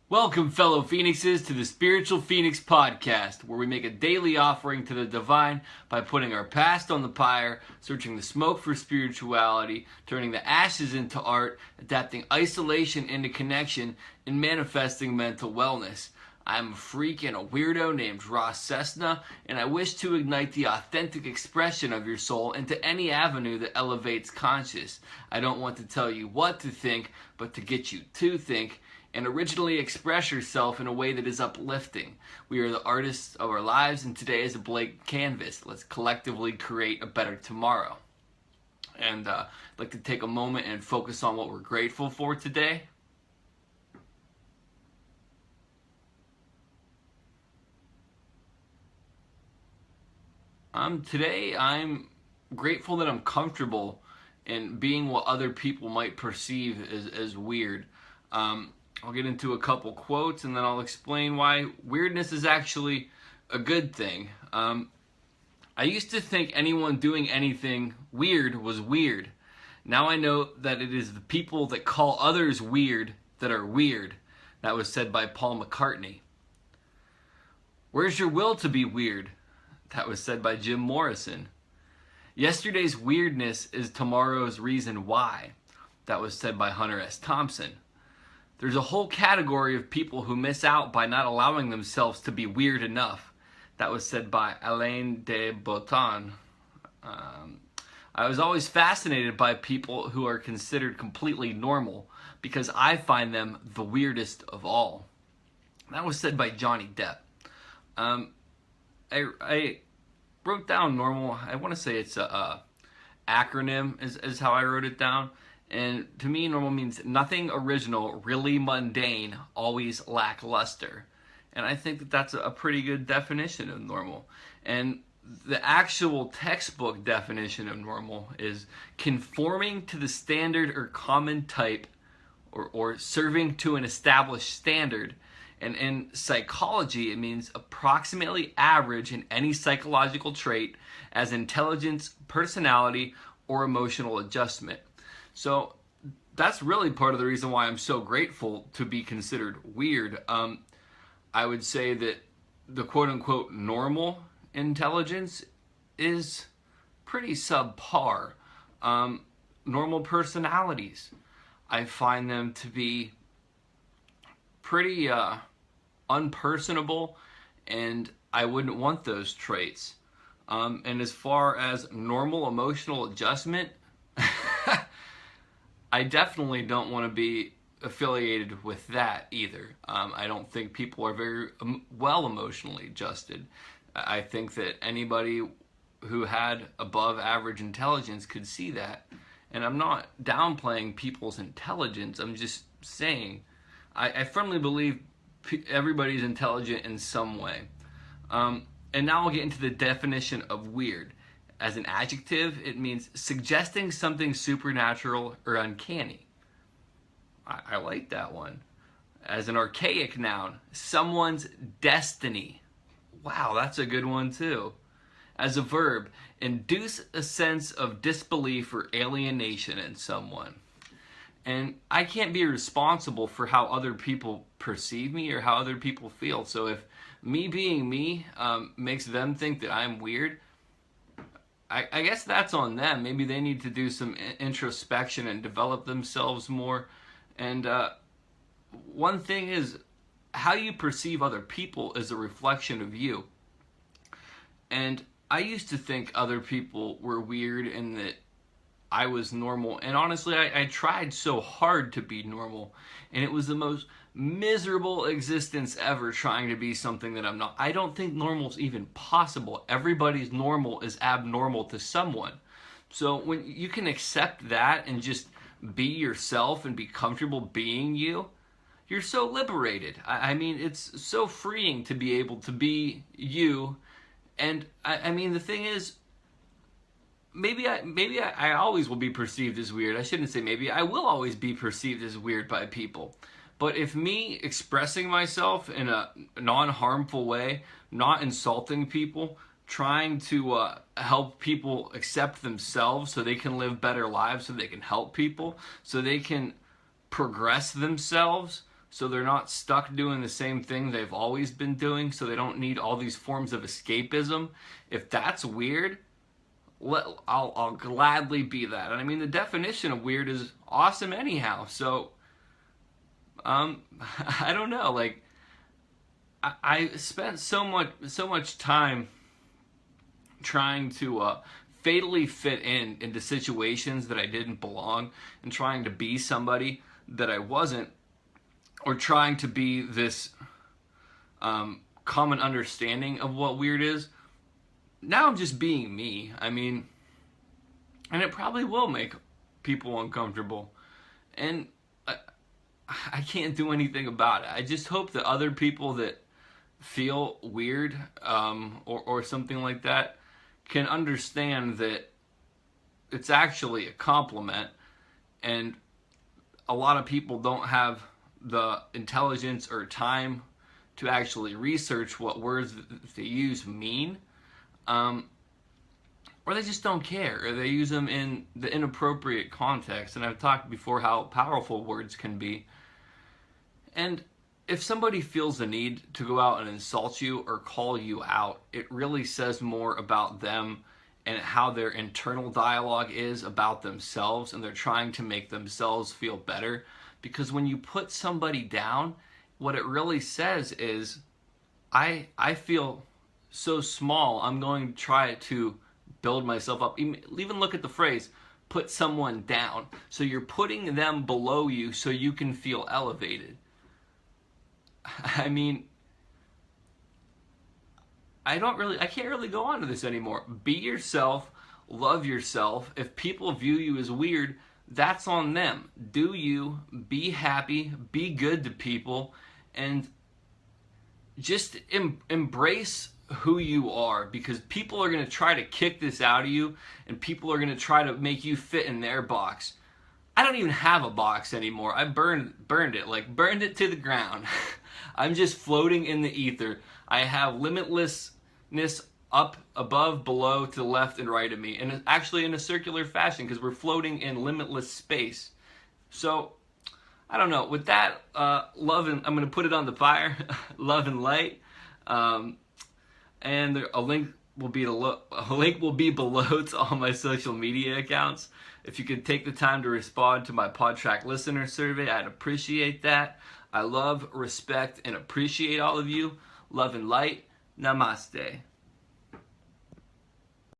Welcome, fellow Phoenixes, to the Spiritual Phoenix Podcast, where we make a daily offering to the divine by putting our past on the pyre, searching the smoke for spirituality, turning the ashes into art, adapting isolation into connection, and manifesting mental wellness. I'm a freak and a weirdo named Ross Cessna, and I wish to ignite the authentic expression of your soul into any avenue that elevates conscious. I don't want to tell you what to think, but to get you to think, and originally express yourself in a way that is uplifting. We are the artists of our lives, and today is a blank canvas. Let's collectively create a better tomorrow. And I'd like to take a moment and focus on what we're grateful for today. Today I'm grateful that I'm comfortable in being what other people might perceive as weird. I'll get into a couple quotes and then I'll explain why weirdness is actually a good thing. I used to think anyone doing anything weird was weird. Now I know that it is the people that call others weird that are weird. That was said by Paul McCartney. Where's your will to be weird? That was said by Jim Morrison. Yesterday's weirdness is tomorrow's reason why. That was said by Hunter S. Thompson. There's a whole category of people who miss out by not allowing themselves to be weird enough. That was said by Alain de Botton. I was always fascinated by people who are considered completely normal because I find them the weirdest of all. That was said by Johnny Depp. I wrote down normal. I want to say it's a acronym is how I wrote it down. And to me, normal means nothing original, really mundane, always lackluster. And I think that that's a pretty good definition of normal. And the actual textbook definition of normal is conforming to the standard or common type, or serving to an established standard. And in psychology, it means approximately average in any psychological trait as intelligence, personality, or emotional adjustment. So that's really part of the reason why I'm so grateful to be considered weird. I would say that the quote-unquote normal intelligence is pretty subpar. Normal personalities, I find them to be pretty unpersonable, and I wouldn't want those traits. And as far as normal emotional adjustment, I definitely don't want to be affiliated with that either. I don't think people are very well emotionally adjusted. I think that anybody who had above average intelligence could see that. And I'm not downplaying people's intelligence. I'm just saying I firmly believe everybody's intelligent in some way. And now I'll get into the definition of weird. As an adjective, it means suggesting something supernatural or uncanny. I like that one. As an archaic noun, someone's destiny. Wow, that's a good one too. As a verb, induce a sense of disbelief or alienation in someone. And I can't be responsible for how other people perceive me or how other people feel. So if me being me makes them think that I'm weird, I guess that's on them. Maybe they need to do some introspection and develop themselves more. And one thing is, how you perceive other people is a reflection of you. And I used to think other people were weird and that I was normal. And honestly, I tried so hard to be normal. And it was the most miserable existence ever trying to be something that I'm not. I don't think normal's even possible. Everybody's normal is abnormal to someone. So when you can accept that and just be yourself and be comfortable being you, you're so liberated. I mean, it's so freeing to be able to be you. And I mean, the thing is, maybe I always will be perceived as weird. I shouldn't say maybe. I will always be perceived as weird by people. But if me expressing myself in a non-harmful way, not insulting people, trying to help people accept themselves so they can live better lives, so they can help people, so they can progress themselves, so they're not stuck doing the same thing they've always been doing, so they don't need all these forms of escapism. If that's weird, I'll gladly be that. And I mean, the definition of weird is awesome anyhow. So, I don't know. Like, I spent so much time trying to fatally fit into situations that I didn't belong, and trying to be somebody that I wasn't, or trying to be this common understanding of what weird is. Now I'm just being me. I mean, and it probably will make people uncomfortable, and I can't do anything about it. I just hope that other people that feel weird or something like that can understand that it's actually a compliment, and a lot of people don't have the intelligence or time to actually research what words that they use mean, or they just don't care, or they use them in the inappropriate context. And I've talked before how powerful words can be. And if somebody feels the need to go out and insult you or call you out, it really says more about them and how their internal dialogue is about themselves, and they're trying to make themselves feel better. Because when you put somebody down, what it really says is, I feel so small, I'm going to try to build myself up. Even look at the phrase, put someone down. So you're putting them below you so you can feel elevated. I mean, I can't really go on to this anymore. Be yourself, love yourself. If people view you as weird, that's on them. Do you, be happy, be good to people, and just embrace who you are, because people are going to try to kick this out of you, and people are going to try to make you fit in their box. I don't even have a box anymore. I burned it to the ground. I'm just floating in the ether. I have limitlessness up, above, below, to the left and right of me, and actually in a circular fashion, because we're floating in limitless space. So, I don't know. With that, love and I'm going to put it on the fire. Love and light. And a link will be below to all my social media accounts. If you could take the time to respond to my PodTrack listener survey, I'd appreciate that. I love, respect, and appreciate all of you. Love and light. Namaste.